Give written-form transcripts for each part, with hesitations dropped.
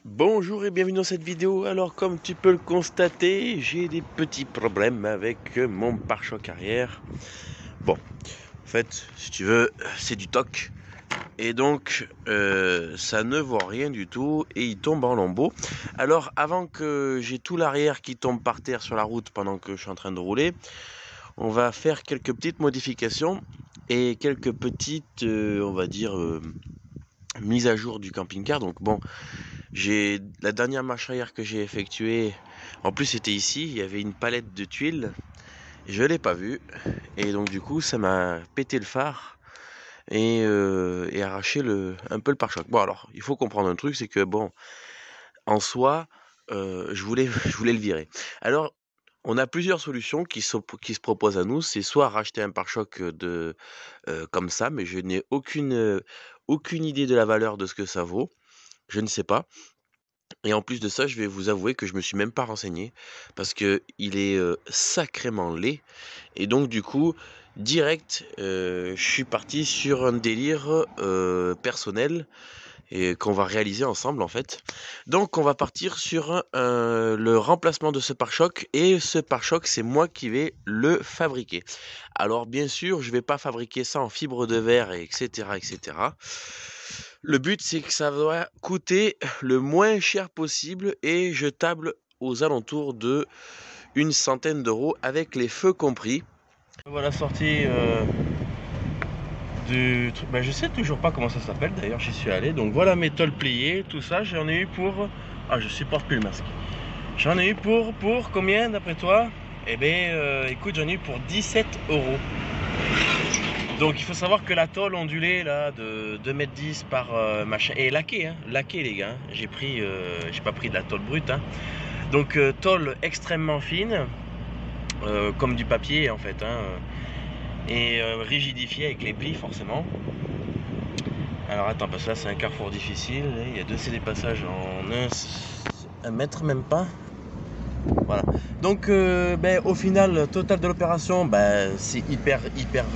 Bonjour et bienvenue dans cette vidéo. Alors comme tu peux le constater, j'ai des petits problèmes avec mon pare-choc arrière. Bon, en fait, si tu veux, c'est du toc. Et donc, ça ne vaut rien du tout et il tombe en lambeaux. Alors avant que j'ai tout l'arrière qui tombe par terre sur la route pendant que je suis en train de rouler, on va faire quelques petites modifications et quelques petites, on va dire, mises à jour du camping-car. Donc bon, j'ai la dernière marche arrière que j'ai effectuée, en plus c'était ici, il y avait une palette de tuiles, je l'ai pas vue, et donc du coup ça m'a pété le phare et arraché un peu le pare-choc. Bon alors, il faut comprendre un truc, c'est que bon, en soi, je voulais le virer. Alors, on a plusieurs solutions qui se proposent à nous, c'est soit racheter un pare-choc comme ça, mais je n'ai aucune idée de la valeur de ce que ça vaut, je ne sais pas. Et en plus de ça, je vais vous avouer que je me suis même pas renseigné parce que il est, sacrément laid et donc du coup, direct, je suis parti sur un délire, personnel et qu'on va réaliser ensemble, en fait. Donc on va partir sur le remplacement de ce pare-choc et ce pare-choc, c'est moi qui vais le fabriquer. Alors bien sûr, je vais pas fabriquer ça en fibre de verre et etc., etc. Le but, c'est que ça doit coûter le moins cher possible et je table aux alentours de une centaine d'euros avec les feux compris. Voilà sorti du truc. Bah, je sais toujours pas comment ça s'appelle d'ailleurs, j'y suis allé. Donc voilà mes tôles pliées, tout ça, j'en ai eu pour. Ah, je supporte plus le masque. J'en ai eu pour combien d'après toi? Eh bien, écoute, j'en ai eu pour 17 euros. Donc il faut savoir que la tôle ondulée là de 2,10 m par machin et laquée, hein, laquée les gars. J'ai pas pris de la tôle brute, hein. Donc tôle extrêmement fine, comme du papier en fait, hein, et rigidifiée avec les plis forcément. Alors attends, parce que là c'est un carrefour difficile, il y a deux CD passages en un mètre même pas. Voilà. Donc ben, au final, total de l'opération, ben, c'est hyper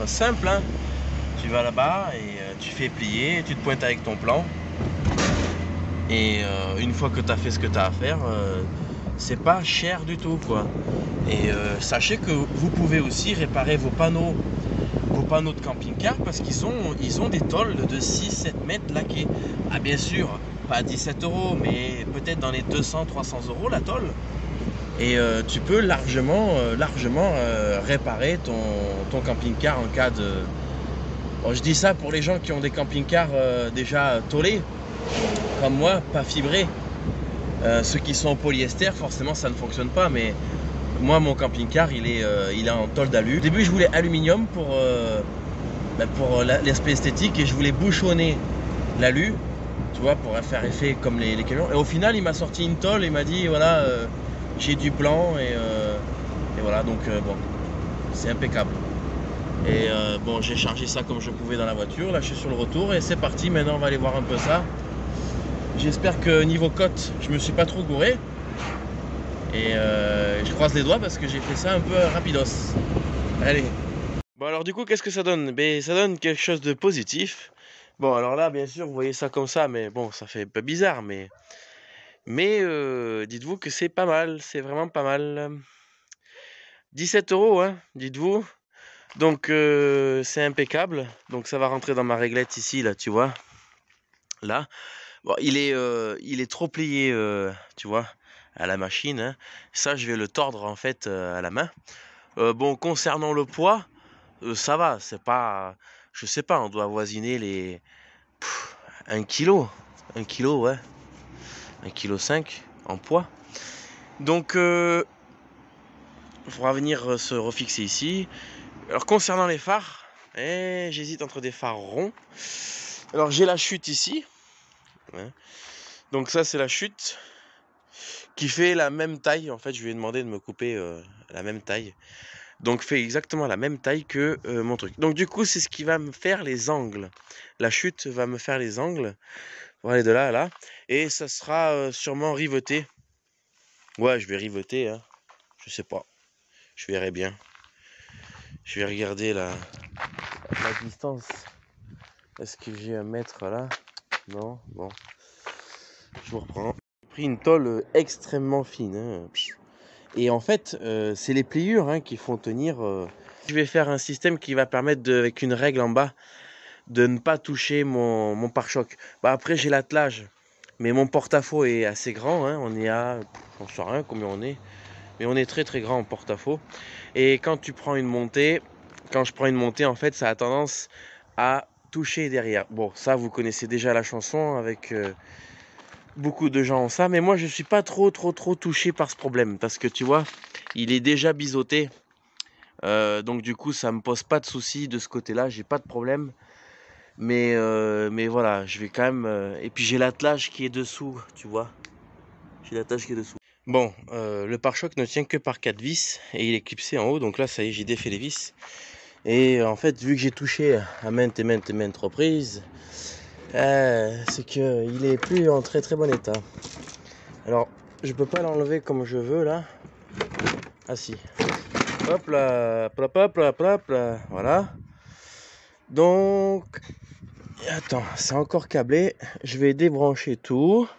simple, hein. Tu vas là-bas et tu fais plier, tu te pointes avec ton plan. Et une fois que tu as fait ce que tu as à faire, c'est pas cher du tout, quoi. Et sachez que vous pouvez aussi réparer vos panneaux de camping-car parce ils ont des tôles de 6-7 mètres laquées. Ah bien sûr, pas 17 euros, mais peut-être dans les 200-300 euros la tôle. Et tu peux largement réparer ton camping-car en cas de... Bon, je dis ça pour les gens qui ont des camping-cars déjà tôlés, comme moi, pas fibrés. Ceux qui sont en polyester, forcément ça ne fonctionne pas, mais moi mon camping-car il est en tôle d'alu. Au début je voulais aluminium pour l'aspect esthétique et je voulais bouchonner l'alu, tu vois, pour faire effet comme les camions. Et au final il m'a sorti une tôle et il m'a dit voilà, j'ai du blanc et voilà, donc bon, c'est impeccable. Et bon, j'ai chargé ça comme je pouvais dans la voiture, là je suis sur le retour et c'est parti. Maintenant on va aller voir un peu ça. J'espère que niveau cote, je me suis pas trop gouré. Et je croise les doigts parce que j'ai fait ça un peu rapidos. Allez. Bon alors du coup, qu'est-ce que ça donne? Ben, ça donne quelque chose de positif. Bon alors là, bien sûr, vous voyez ça comme ça, mais bon, ça fait un peu bizarre, mais dites-vous que c'est pas mal, c'est vraiment pas mal. 17 euros, hein, dites-vous. Donc c'est impeccable. Donc ça va rentrer dans ma réglette ici, là, tu vois. Là. Bon, il est trop plié, tu vois, à la machine, hein. Ça, je vais le tordre en fait à la main. Bon, concernant le poids, ça va, c'est pas, je sais pas, on doit avoisiner les 1 kilo, 1 kilo, ouais, 1,5 kg en poids. Donc, il faudra venir se refixer ici. Alors, concernant les phares, j'hésite entre des phares ronds. Alors, j'ai la chute ici, hein. Donc ça, c'est la chute qui fait la même taille. En fait, je lui ai demandé de me couper la même taille. Donc fait exactement la même taille que mon truc. Donc du coup, c'est ce qui va me faire les angles. La chute va me faire les angles. On va aller de là à là. Et ça sera sûrement riveté. Ouais, je vais riveter, hein. Je sais pas. Je verrai bien. Je vais regarder la distance. Est-ce que j'ai un mètre là? Non, bon. Je vous reprends. pris une tôle extrêmement fine. Hein. Et en fait, c'est les pliures hein, qui font tenir. Je vais faire un système qui va permettre, avec une règle en bas, de ne pas toucher mon pare-choc. Bah, après, j'ai l'attelage, mais mon porte-à-faux est assez grand. Hein. On est à, j'en sais rien combien on est, mais on est très très grand en porte-à-faux. Et quand tu prends une montée, quand je prends une montée, en fait, ça a tendance à toucher derrière. Bon, ça, vous connaissez déjà la chanson avec. Beaucoup de gens ont ça, mais moi je suis pas trop touché par ce problème parce que tu vois, il est déjà biseauté, donc du coup ça me pose pas de soucis de ce côté-là, j'ai pas de problème. Mais voilà, je vais quand même. Et puis j'ai l'attelage qui est dessous, tu vois, j'ai l'attelage qui est dessous. Bon, le pare-choc ne tient que par 4 vis et il est clipsé en haut, donc là ça y est, j'ai défait les vis. Et en fait, vu que j'ai touché à maintes et maintes reprises, c'est qu'il est plus en très bon état. Alors, je peux pas l'enlever comme je veux là. Ah si. Hop là, hop là, voilà. Donc, attends, c'est encore câblé. Je vais débrancher tout.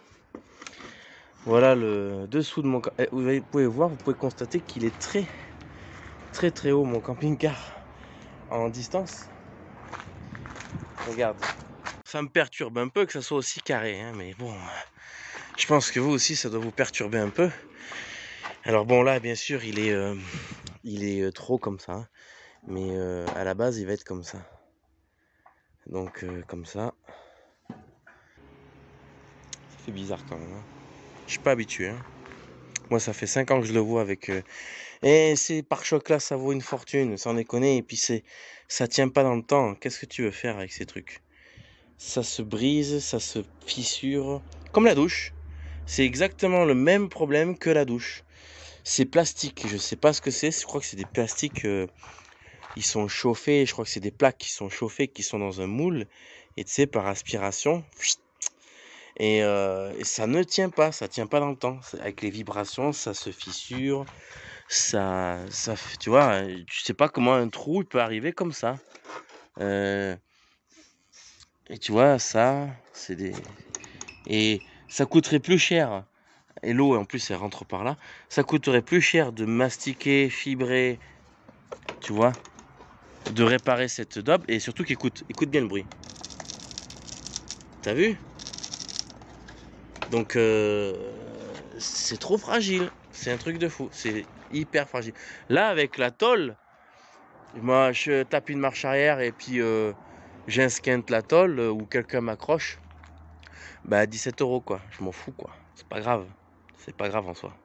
Voilà le dessous de mon... Vous pouvez voir, vous pouvez constater qu'il est très haut mon camping-car en distance. Regarde. Ça me perturbe un peu que ça soit aussi carré, hein, mais bon, je pense que vous aussi ça doit vous perturber un peu. Alors bon là bien sûr il est trop comme ça, hein, mais à la base il va être comme ça. Donc comme ça. Ça fait bizarre quand même. Hein. Je suis pas habitué. Hein. Moi ça fait 5 ans que je le vois avec... Et ces pare-chocs là ça vaut une fortune, sans déconner. Et puis ça tient pas dans le temps. Qu'est-ce que tu veux faire avec ces trucs? Ça se brise, ça se fissure. Comme la douche. C'est exactement le même problème que la douche. C'est plastique, je sais pas ce que c'est. Je crois que c'est des plastiques... ils sont chauffés, je crois que c'est des plaques qui sont chauffées, qui sont dans un moule. Et tu sais, par aspiration... Et ça ne tient pas, ça tient pas dans le temps. Avec les vibrations, ça se fissure, tu vois, tu sais pas comment un trou il peut arriver comme ça. Et tu vois, ça, c'est des... Et ça coûterait plus cher, et l'eau en plus elle rentre par là, ça coûterait plus cher de mastiquer, fibrer, tu vois, de réparer cette daube, et surtout écoute bien le bruit. T'as vu? Donc c'est trop fragile, c'est un truc de fou, c'est hyper fragile. Là avec la tôle, moi je tape une marche arrière et puis j'insquinte la tôle ou quelqu'un m'accroche, bah 17 € quoi, je m'en fous quoi, c'est pas grave en soi.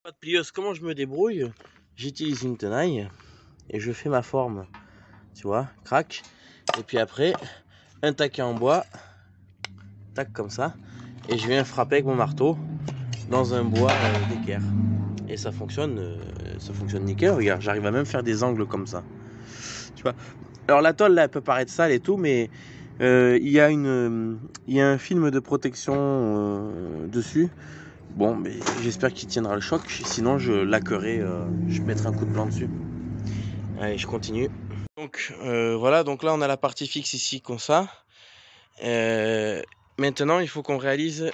Pas de plieuse, comment je me débrouille? J'utilise une tenaille et je fais ma forme, tu vois, crac, et puis après un taquet en bois, tac comme ça, et je viens frapper avec mon marteau dans un bois d'équerre. Et ça fonctionne nickel. Regarde, j'arrive à même faire des angles comme ça. Tu vois. Alors la tôle là, elle peut paraître sale et tout, mais il y a un film de protection dessus. Bon, mais j'espère qu'il tiendra le choc. Sinon, je lacquerai, je mettrai un coup de blanc dessus. Allez, je continue. Donc voilà, donc là on a la partie fixe ici comme ça. Maintenant, il faut qu'on réalise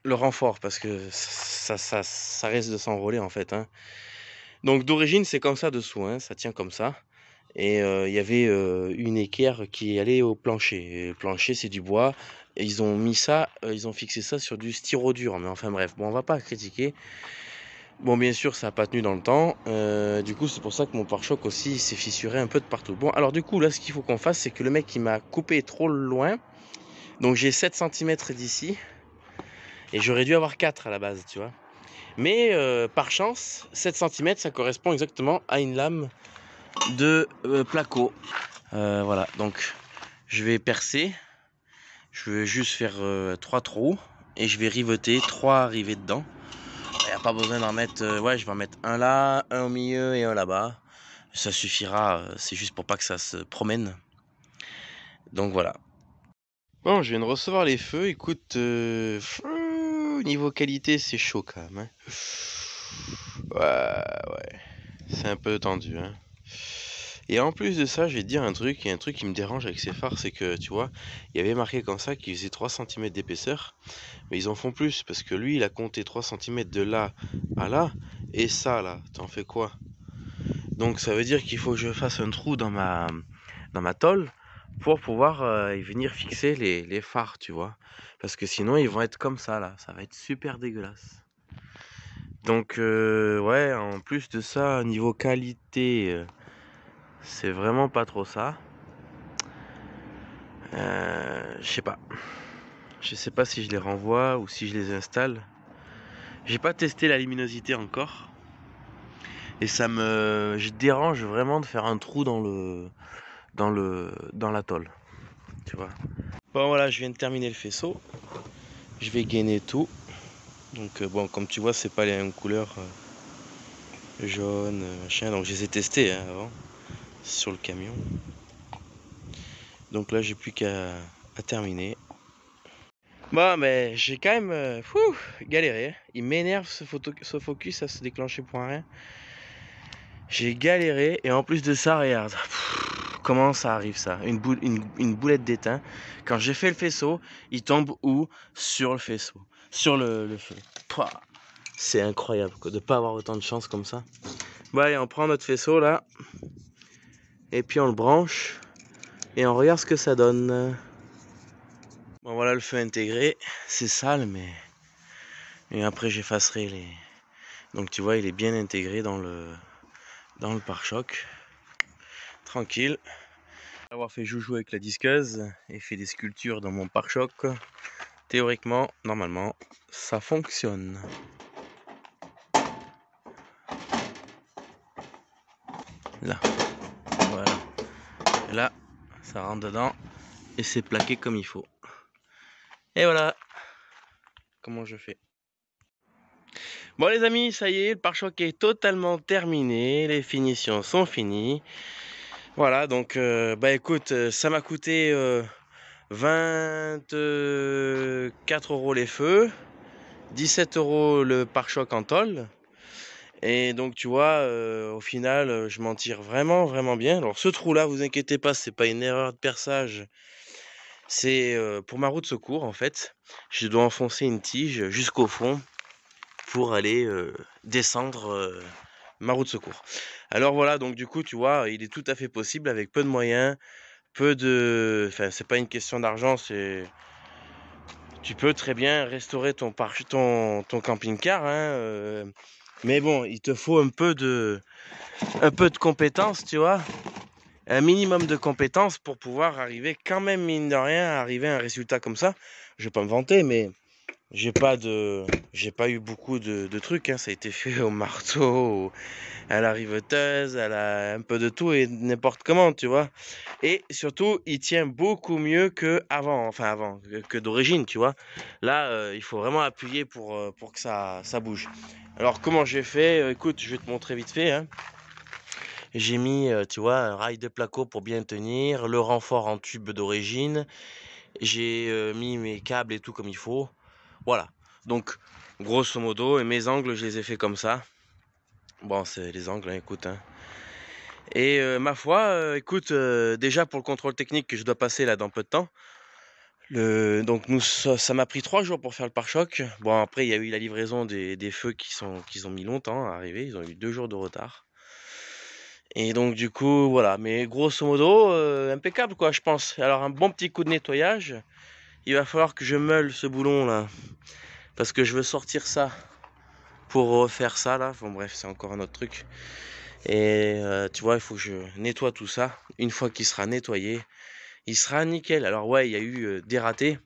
le renfort parce que ça risque de s'envoler en fait. Hein. Donc d'origine c'est comme ça dessous, hein, ça tient comme ça. Et il y avait une équerre qui allait au plancher. Et le plancher c'est du bois. Et ils ont mis ça, ils ont fixé ça sur du styro dur. Mais enfin bref, bon on va pas critiquer. Bon bien sûr ça n'a pas tenu dans le temps. Du coup c'est pour ça que mon pare-choc aussi s'est fissuré un peu de partout. Bon alors du coup là ce qu'il faut qu'on fasse c'est que le mec il m'a coupé trop loin. Donc j'ai 7 cm d'ici. Et j'aurais dû avoir 4 à la base, tu vois. Mais par chance, 7 cm, ça correspond exactement à une lame de placo. Voilà, donc je vais percer. Je vais juste faire 3 trous. Et je vais riveter 3 rivets dedans. Il n'y a pas besoin d'en mettre... ouais, je vais en mettre un là, un au milieu et un là-bas. Ça suffira, c'est juste pour pas que ça se promène. Donc voilà. Bon, je viens de recevoir les feux. Écoute, niveau qualité, c'est chaud quand même. Hein. Ouais. C'est un peu tendu. Hein. Et en plus de ça, je vais te dire un truc, il y a un truc qui me dérange avec ces phares, c'est que tu vois, il y avait marqué comme ça qu'il faisait 3 centimètres d'épaisseur, mais ils en font plus, parce que lui, il a compté 3 centimètres de là à là, et ça là, t'en fais quoi? Donc ça veut dire qu'il faut que je fasse un trou dans ma tôle pour pouvoir y venir fixer les phares, tu vois. Parce que sinon, ils vont être comme ça là, ça va être super dégueulasse. Donc ouais, en plus de ça, niveau qualité, c'est vraiment pas trop ça. Je sais pas. Je sais pas si je les renvoie ou si je les installe. J'ai pas testé la luminosité encore. Et ça me dérange vraiment de faire un trou dans la tôle. Tu vois. Bon voilà, je viens de terminer le faisceau. Je vais gainer tout. Donc bon, comme tu vois, c'est pas les mêmes couleurs jaune, machin. Donc je les ai testés hein, avant sur le camion. Donc là, j'ai plus qu'à terminer. Bon, mais j'ai quand même galéré. Il m'énerve ce focus à se déclencher pour rien. J'ai galéré et en plus de ça, regarde. Comment ça arrive ça? Une boulette d'étain. Quand j'ai fait le faisceau, il tombe où? Sur le faisceau. Sur le feu. C'est incroyable quoi, de pas avoir autant de chance comme ça. Bon allez, on prend notre faisceau là. Et puis on le branche. Et on regarde ce que ça donne. Bon voilà le feu intégré. C'est sale mais... Et après j'effacerai les... Donc tu vois il est bien intégré dans le pare-choc. Tranquille. Avoir fait joujou avec la disqueuse et fait des sculptures dans mon pare-choc. Théoriquement, normalement, ça fonctionne. Là, voilà. Et là, ça rentre dedans et c'est plaqué comme il faut. Et voilà comment je fais. Bon les amis, ça y est, le pare-choc est totalement terminé, les finitions sont finies. Voilà, donc bah écoute, ça m'a coûté 24 € les feux, 17 € le pare-choc en tôle. Et donc tu vois, au final, je m'en tire vraiment, vraiment bien. Alors ce trou-là, vous inquiétez pas, c'est pas une erreur de perçage. C'est pour ma roue de secours en fait. Je dois enfoncer une tige jusqu'au fond pour aller descendre ma roue de secours. Alors voilà, donc du coup, tu vois, il est tout à fait possible avec peu de moyens, peu de... Enfin, c'est pas une question d'argent, c'est... Tu peux très bien restaurer ton camping-car, hein, mais bon, il te faut un peu de compétences, tu vois, un minimum de compétences pour pouvoir arriver quand même, mine de rien, à arriver à un résultat comme ça. Je vais pas me vanter, mais j'ai pas eu beaucoup de trucs, hein. Ça a été fait au marteau, à la riveteuse, un peu de tout et n'importe comment, tu vois. Et surtout, il tient beaucoup mieux que avant, enfin avant, que d'origine, tu vois. Là, il faut vraiment appuyer pour que ça bouge. Alors, comment j'ai fait? Écoute, je vais te montrer vite fait, hein. J'ai mis, tu vois, un rail de placo pour bien tenir, le renfort en tube d'origine. J'ai mis mes câbles et tout comme il faut. Voilà. Donc, grosso modo, et mes angles, je les ai fait comme ça. Bon, c'est les angles, hein, écoute. Hein. Et ma foi, écoute, déjà pour le contrôle technique que je dois passer là dans peu de temps. Donc ça m'a pris 3 jours pour faire le pare-choc. Bon, après, il y a eu la livraison des feux qui ont mis longtemps à arriver. Ils ont eu 2 jours de retard. Et donc du coup, voilà. Mais grosso modo, impeccable quoi, je pense. Alors un bon petit coup de nettoyage. Il va falloir que je meule ce boulon là. Parce que je veux sortir ça pour refaire ça là. Bon bref, c'est encore un autre truc. Et tu vois, il faut que je nettoie tout ça. Une fois qu'il sera nettoyé, il sera nickel. Alors ouais, il y a eu des ratés.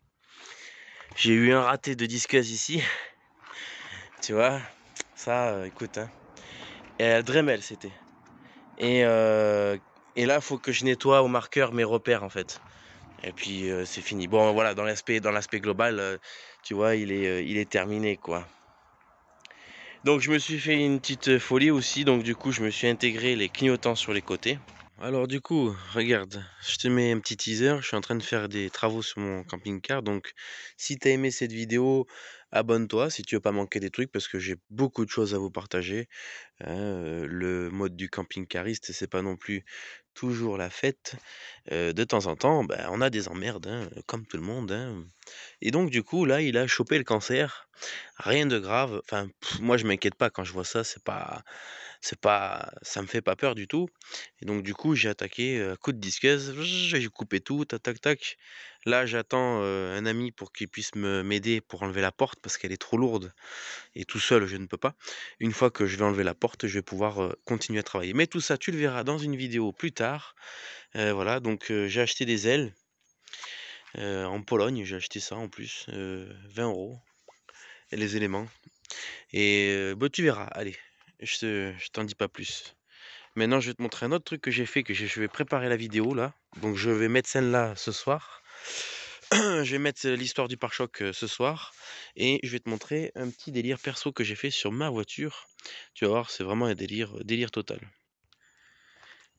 J'ai eu un raté de disqueuse ici. Tu vois, ça, écoute, hein. Et à Dremel, c'était. Et là, il faut que je nettoie au marqueur mes repères, en fait. Et puis, c'est fini. Bon, voilà, dans l'aspect global, tu vois, il est terminé, quoi. Donc, je me suis fait une petite folie aussi. Donc, du coup, je me suis intégré les clignotants sur les côtés. Alors du coup, regarde, je te mets un petit teaser, je suis en train de faire des travaux sur mon camping-car, donc si t'as aimé cette vidéo, abonne-toi si tu veux pas manquer des trucs, parce que j'ai beaucoup de choses à vous partager. Hein, le mode du camping-cariste, c'est pas non plus toujours la fête. De temps en temps, bah, on a des emmerdes, hein, comme tout le monde, hein. Et donc du coup, là, il a chopé le cancer. Rien de grave. Enfin, moi, je m'inquiète pas quand je vois ça. C'est pas, ça me fait pas peur du tout. Et donc du coup, j'ai attaqué coup de disqueuse. J'ai coupé tout, tac, tac, tac. Là, j'attends un ami pour qu'il puisse m'aider pour enlever la porte parce qu'elle est trop lourde et tout seul, je ne peux pas. Une fois que je vais enlever la porte, je vais pouvoir continuer à travailler. Mais tout ça, tu le verras dans une vidéo plus tard. Voilà, donc j'ai acheté des ailes en Pologne. J'ai acheté ça en plus, 20 € et les éléments. Et bah, tu verras, allez, je t'en dis pas plus. Maintenant, je vais te montrer un autre truc que j'ai fait, je vais préparer la vidéo là. Donc je vais mettre celle-là ce soir. Je vais mettre l'histoire du pare-choc ce soir. Et je vais te montrer un petit délire perso que j'ai fait sur ma voiture. Tu vas voir, c'est vraiment un délire total.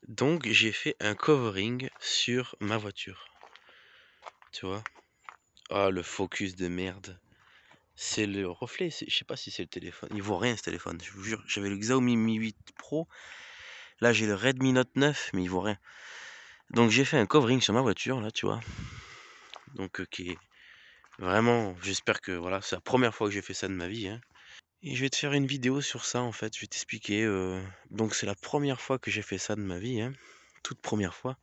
Donc j'ai fait un covering sur ma voiture. Tu vois? Ah, le focus de merde. C'est le reflet, je sais pas si c'est le téléphone. Il vaut rien ce téléphone, je vous jure. J'avais le Xiaomi Mi 8 Pro. Là, j'ai le Redmi Note 9, mais il vaut rien. Donc, j'ai fait un covering sur ma voiture, là, tu vois. Donc, qui est vraiment. J'espère que voilà, c'est la première fois que j'ai fait ça de ma vie, hein. Et je vais te faire une vidéo sur ça, en fait. Je vais t'expliquer. Donc, c'est la première fois que j'ai fait ça de ma vie, hein. Toute première fois.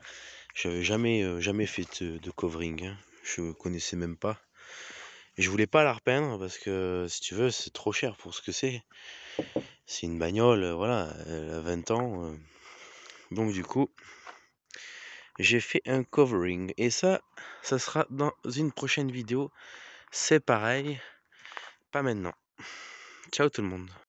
J'avais jamais fait de covering, hein. Je connaissais même pas. Et je voulais pas la repeindre parce que, si tu veux, c'est trop cher pour ce que c'est. C'est une bagnole, voilà, elle a 20 ans. Donc du coup, j'ai fait un covering. Et ça sera dans une prochaine vidéo. C'est pareil, pas maintenant. Ciao tout le monde.